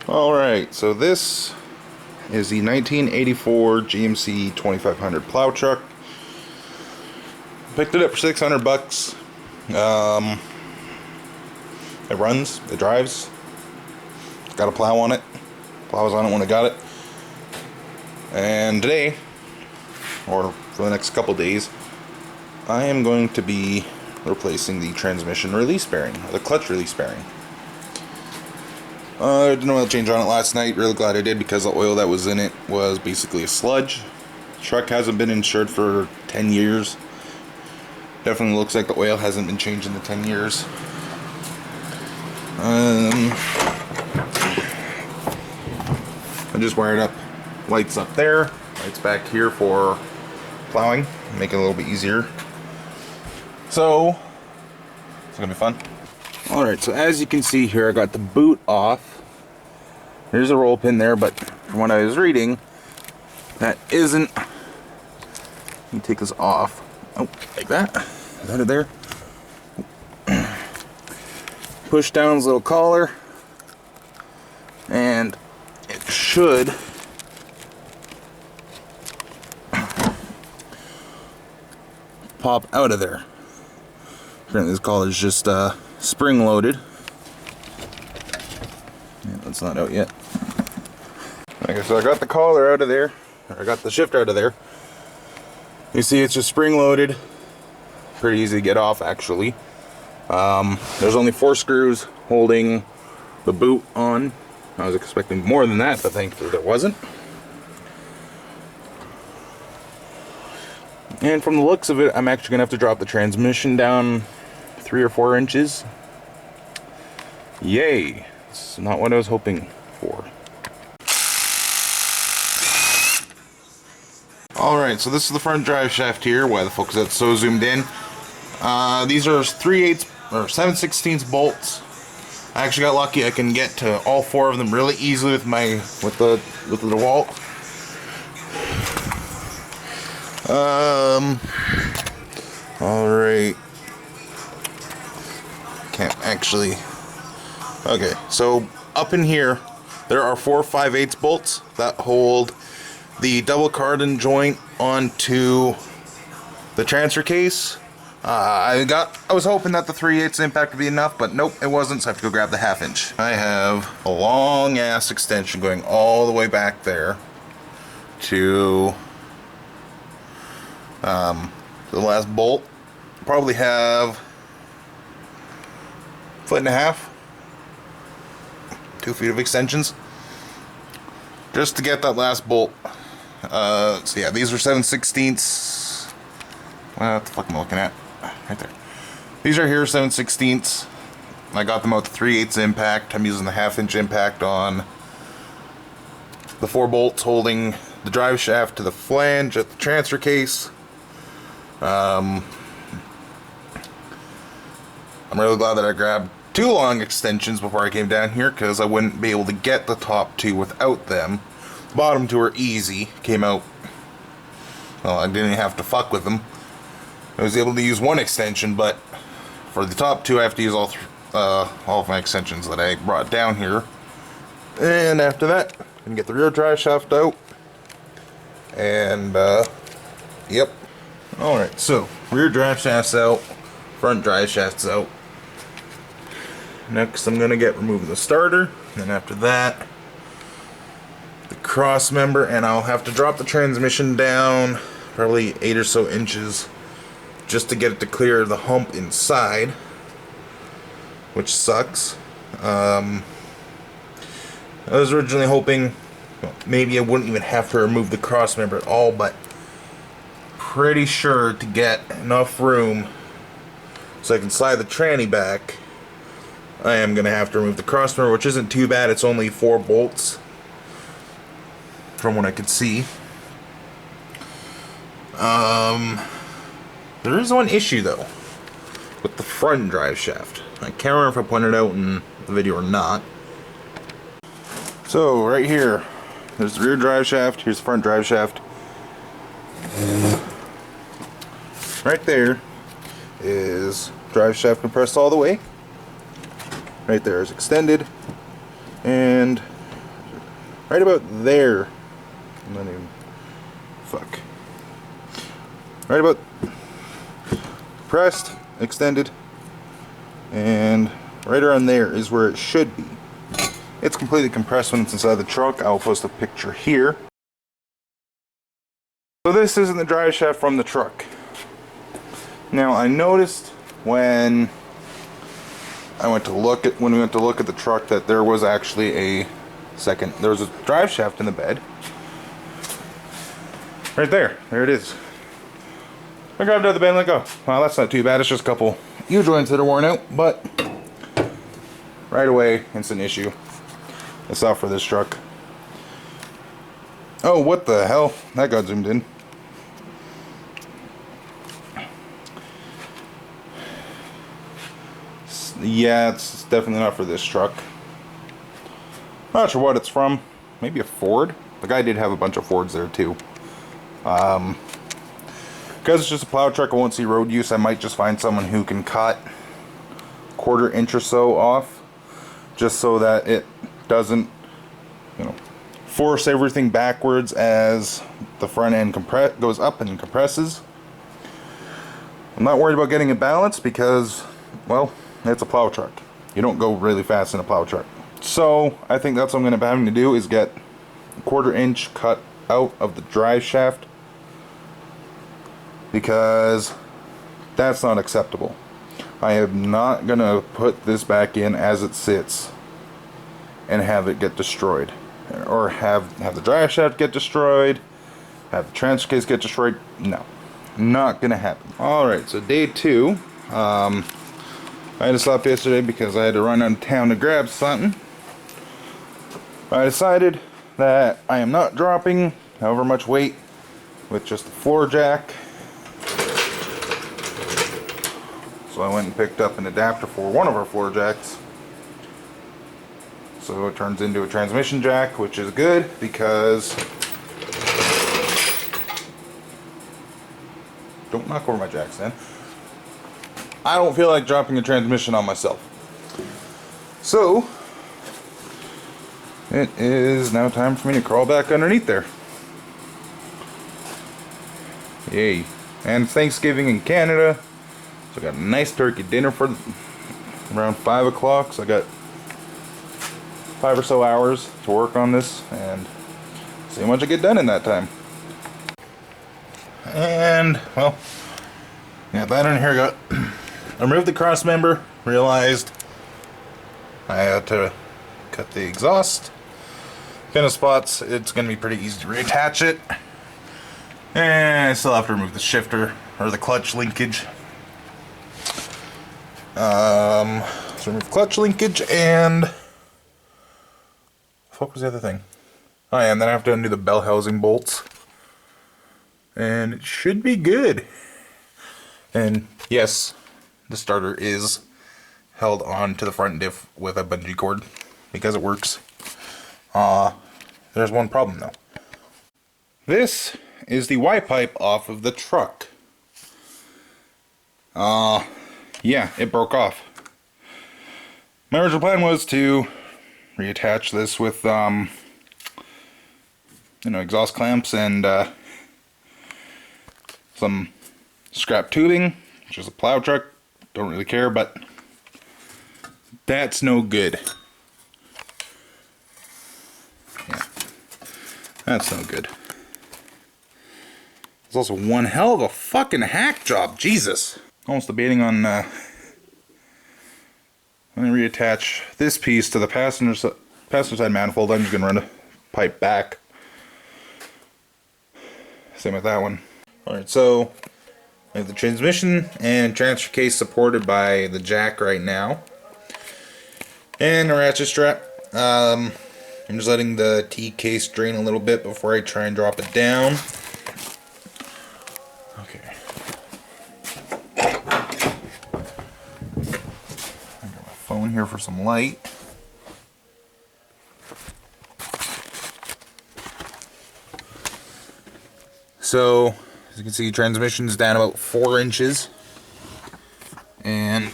Alright, so this is the 1984 GMC 2500 plow truck. Picked it up for $600. It runs, it drives. It's got a plow on it. Plows on it when I got it. And today, or for the next couple days, I am going to be replacing the transmission release bearing, or the clutch release bearing. I did an oil change on it last night. Really glad I did, because the oil that was in it was basically a sludge. The truck hasn't been insured for 10 years. Definitely looks like the oil hasn't been changed in the 10 years. I just wired up lights up there, lights back here for plowing, make it a little bit easier. So it's gonna be fun. Alright, so as you can see here, I got the boot off. There's a roll pin there, but from what I was reading, that isn't. Let me take this off. Oh, like that. Out of there. Push down this little collar, and it should pop out of there. Apparently this collar is just spring loaded. Yeah, that's not out yet. Okay, so I got the collar out of there, or I got the shifter out of there. You see it's just spring loaded. Pretty easy to get off, actually. There's only 4 screws holding the boot on. I was expecting more than that, but thankfully there wasn't. And from the looks of it, I'm actually gonna have to drop the transmission down 3 or 4 inches. Yay! It's not what I was hoping for. Alright, so this is the front drive shaft here. Why the fuck is that so zoomed in? These are 3/8 or 7/16 bolts. I actually got lucky. I can get to all 4 of them really easily with the DeWalt. Alright. Can't actually. Okay, so up in here, there are 4 5/8 bolts that hold the double cardan joint onto the transfer case. I was hoping that the 3/8 impact would be enough, but nope, it wasn't, so I have to go grab the 1/2 inch. I have a long ass extension going all the way back there to the last bolt. Probably have 1.5 feet, 2 feet of extensions just to get that last bolt. So yeah, these are 7/16. What the fuck am I looking at? Right there. These are here 7/16. I got them out the 3/8 impact. I'm using the 1/2 inch impact on the 4 bolts holding the drive shaft to the flange at the transfer case. I'm really glad that I grabbed 2 long extensions before I came down here, because I wouldn't be able to get the top 2 without them. The bottom 2 are easy. Came out. Well, I didn't have to fuck with them. I was able to use 1 extension, but for the top 2 I have to use all of my extensions that I brought down here. And after that, I can get the rear drive shaft out. And yep. Alright, so rear drive shaft's out, front drive shaft's out. Next I'm gonna remove the starter, and after that the cross member, and I'll have to drop the transmission down probably 8 or so inches just to get it to clear the hump inside, which sucks. I was originally hoping, well, maybe I wouldn't even have to remove the cross member at all, but pretty sure to get enough room so I can slide the tranny back, I am going to have to remove the cross member, which isn't too bad. It's only 4 bolts from what I could see. There is one issue though with the front drive shaft. I can't remember if I pointed it out in the video or not. So right here, there's the rear drive shaft, here's the front drive shaft. Right there is drive shaft compressed all the way. Right there is extended, and right about there. I'm not even. Fuck. Right about pressed, extended, and right around there is where it should be. It's completely compressed when it's inside the truck. I'll post a picture here. So this isn't the drive shaft from the truck. Now I noticed when we went to look at the truck that there was actually there was a drive shaft in the bed. Right there. There it is. I grabbed it out of the bed and let go. Well, that's not too bad. It's just a couple U-joints that are worn out, but right away, it's an issue. It's not for this truck. Oh, what the hell? That got zoomed in. Yeah, it's definitely not for this truck. Not sure what it's from. Maybe a Ford. The guy did have a bunch of Fords there too. Because it's just a plow truck, I won't see road use. I might just find someone who can cut 1/4 inch or so off, just so that it doesn't, you know, force everything backwards as the front end goes up and compresses. I'm not worried about getting it balanced because, well, it's a plow truck. You don't go really fast in a plow truck. So I think that's what I'm going to be having to do, is get 1/4 inch cut out of the drive shaft, because that's not acceptable. I am not going to put this back in as it sits and have it get destroyed, or have the drive shaft get destroyed, have the transfer case get destroyed. No, not going to happen. Alright, so day 2. I had to stop yesterday because I had to run out of town to grab something. I decided that I am not dropping however much weight with just the floor jack. So I went and picked up an adapter for one of our floor jacks. So it turns into a transmission jack, which is good because... Don't knock over my jacks, then. I don't feel like dropping a transmission on myself. So, it is now time for me to crawl back underneath there. Yay. And Thanksgiving in Canada. So I got a nice turkey dinner for around 5 o'clock. So I got 5 or so hours to work on this and see how much I get done in that time. And, well, yeah, that in here got... I removed the cross member, realized I had to cut the exhaust. Kind of spots, it's going to be pretty easy to reattach it. And I still have to remove the shifter, or the clutch linkage. So remove clutch linkage, and... What the fuck was the other thing? Oh yeah, and then I have to undo the bell housing bolts. And it should be good. And yes, the starter is held on to the front diff with a bungee cord because it works. There's one problem though. This is the Y pipe off of the truck. Yeah, it broke off. My original plan was to reattach this with exhaust clamps and some scrap tubing, which is a plow truck. Don't really care, but that's no good. Yeah, that's no good. It's also one hell of a fucking hack job, Jesus. Almost debating on I'm gonna reattach this piece to the passenger side manifold. I'm just gonna run a pipe back. Same with that one. Alright, so I have the transmission and transfer case supported by the jack right now. And a ratchet strap. I'm just letting the T case drain a little bit before I try and drop it down. Okay. I got my phone here for some light. So, as you can see, transmission's down about 4 inches. And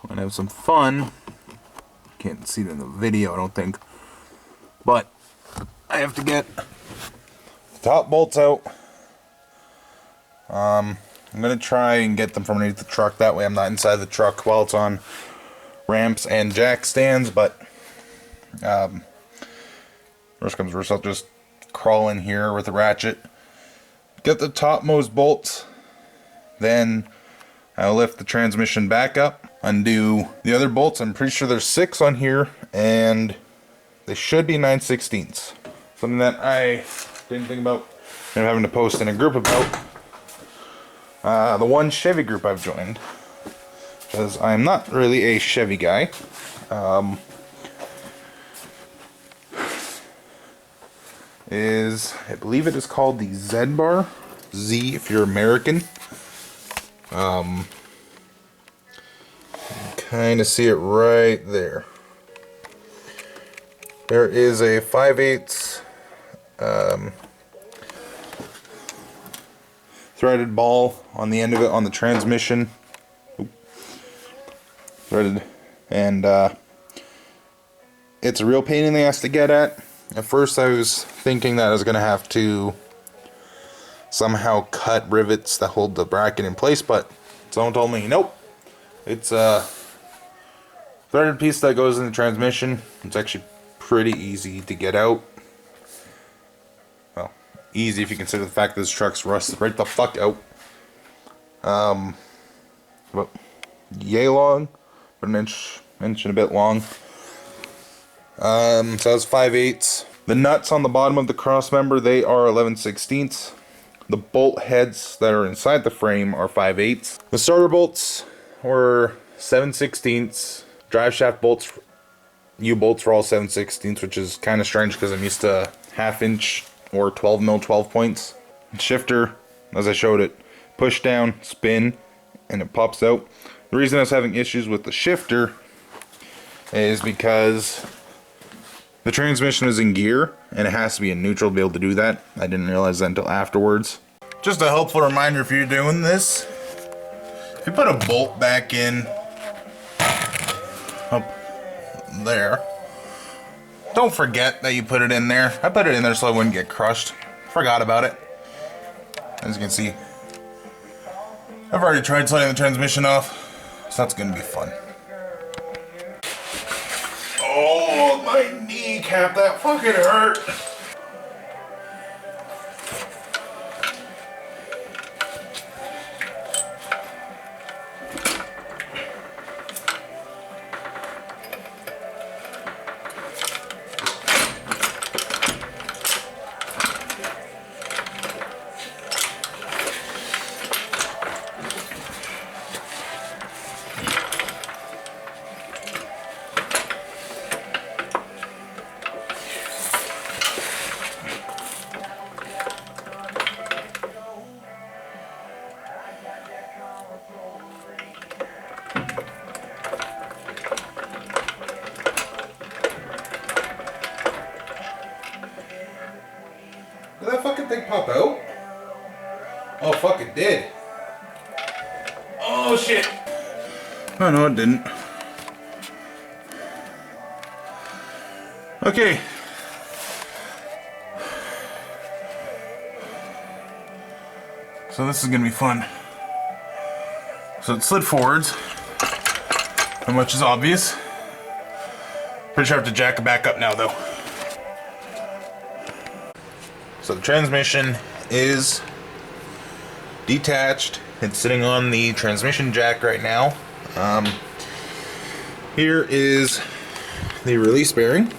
I'm gonna have some fun can't see it in the video, I don't think. But I have to get the top bolts out. I'm going to try and get them from underneath the truck. That way I'm not inside the truck while it's on ramps and jack stands. But worst comes worst, I'll just crawl in here with a ratchet. Get the topmost bolts. Then I'll lift the transmission back up. Undo the other bolts. I'm pretty sure there's 6 on here. And they should be 9/16. Something that I didn't think about and having to post in a group about. The one Chevy group I've joined, because I'm not really a Chevy guy. I believe it is called the ZBar Z if you're American. Kind of see it right there. There is a 5/8 threaded ball on the end of it on the transmission. Threaded, and it's a real pain in the ass to get at. At first I was thinking that I was going to have to somehow cut rivets that hold the bracket in place, but someone told me nope. It's a threaded piece that goes in the transmission. It's actually pretty easy to get out. Well, easy if you consider the fact that this truck's rusted right the fuck out. About yay long, but an inch and a bit long. So that's 5/8. The nuts on the bottom of the cross member, they are 11/16. The bolt heads that are inside the frame are 5/8. The starter bolts were 7/16. Driveshaft bolts, U-bolts were all 7/16, which is kind of strange because I'm used to 1/2 inch or 12 mil 12 points. Shifter, as I showed it, push down, spin, and it pops out. The reason I was having issues with the shifter is because the transmission is in gear and it has to be in neutral to be able to do that. I didn't realize that until afterwards. Just a helpful reminder if you're doing this, if you put a bolt back in up there, don't forget that you put it in there. I put it in there so I wouldn't get crushed. Forgot about it. As you can see, I've already tried sliding the transmission off, so that's going to be fun. Oh, my kneecap, that fucking hurt. Did that fucking thing pop out? Oh, fuck, it did. Oh, shit. Oh, no, it didn't. Okay. So this is gonna be fun. So it slid forwards, which is obvious. Pretty sure I have to jack it back up now, though. So the transmission is detached. It's sitting on the transmission jack right now. Here is the release bearing.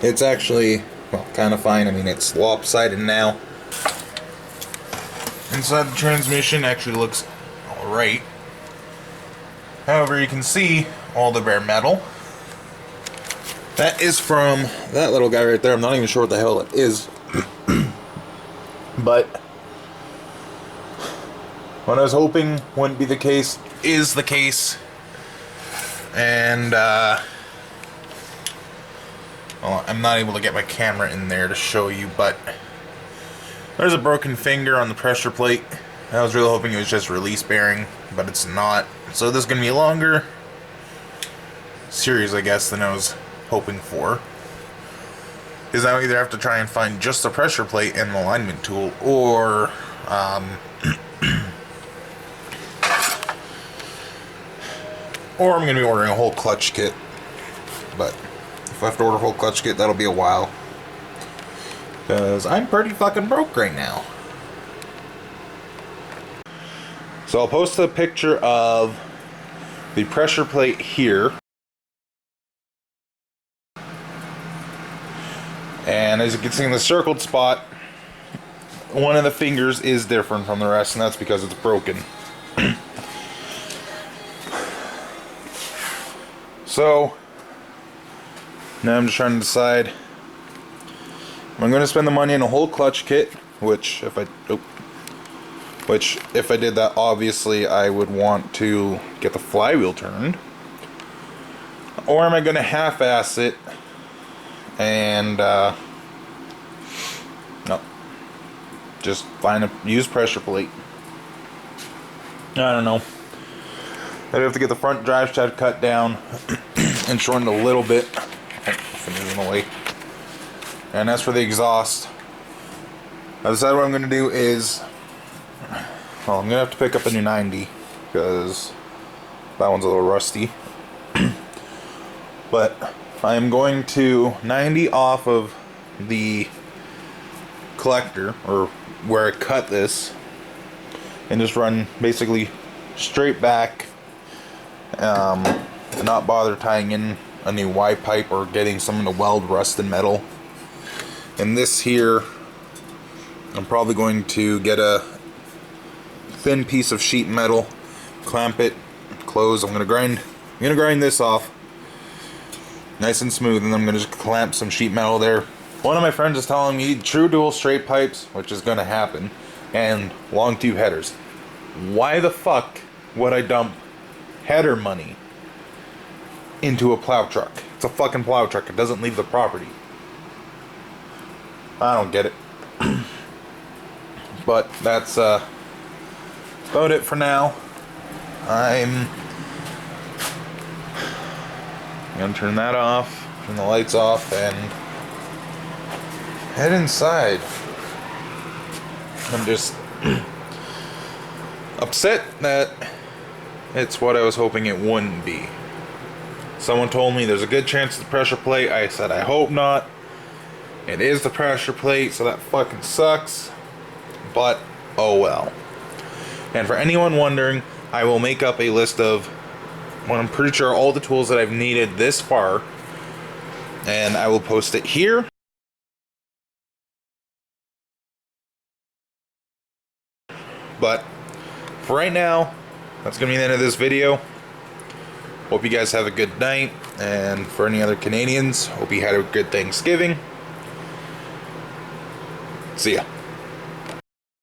It's actually, well, kind of fine. I mean, it's lopsided now. Inside the transmission actually looks alright. However, you can see all the bare metal. That is from that little guy right there. I'm not even sure what the hell it is. But what I was hoping wouldn't be the case is the case. And well, I'm not able to get my camera in there to show you, but there's a broken finger on the pressure plate. I was really hoping it was just release bearing, but it's not. So this is going to be longer. series, I guess, than I was hoping for. Is I either have to try and find just the pressure plate and the alignment tool, or or I'm going to be ordering a whole clutch kit. But if I have to order a whole clutch kit, that'll be a while. Because I'm pretty fucking broke right now. So I'll post a picture of the pressure plate here. And as you can see in the circled spot, one of the fingers is different from the rest, and that's because it's broken. So now I'm just trying to decide if I'm going to spend the money on a whole clutch kit, which if I did that, obviously I would want to get the flywheel turned, or am I going to half-ass it and no, just find a used pressure plate. I don't know. I'd have to get the front drive shaft cut down and shortened a little bit. Fingers in the way. And as for the exhaust, I decided what I'm going to do is, well, I'm going to have to pick up a new 90 because that one's a little rusty. But I am going to 90 off of the collector, or where I cut this, and just run basically straight back, not bother tying in a new Y pipe or getting someone to weld rusted metal. And this here, I'm probably going to get a thin piece of sheet metal, clamp it, close. I'm gonna grind this off nice and smooth, and then I'm gonna just clamp some sheet metal there. One of my friends is telling me true dual straight pipes, which is gonna happen, and long tube headers. Why the fuck would I dump header money into a plow truck? It's a fucking plow truck. It doesn't leave the property. I don't get it. But that's about it for now. I'm gonna turn that off, turn the lights off, and head inside. I'm just upset that it's what I was hoping it wouldn't be. Someone told me there's a good chance it's the pressure plate. I said I hope not. It is the pressure plate, so that fucking sucks. But oh well. And for anyone wondering, I will make up a list of what I'm pretty sure all the tools that I've needed this far, and I will post it here. But for right now, that's gonna be the end of this video. Hope you guys have a good night, and for any other Canadians, hope you had a good Thanksgiving. See ya.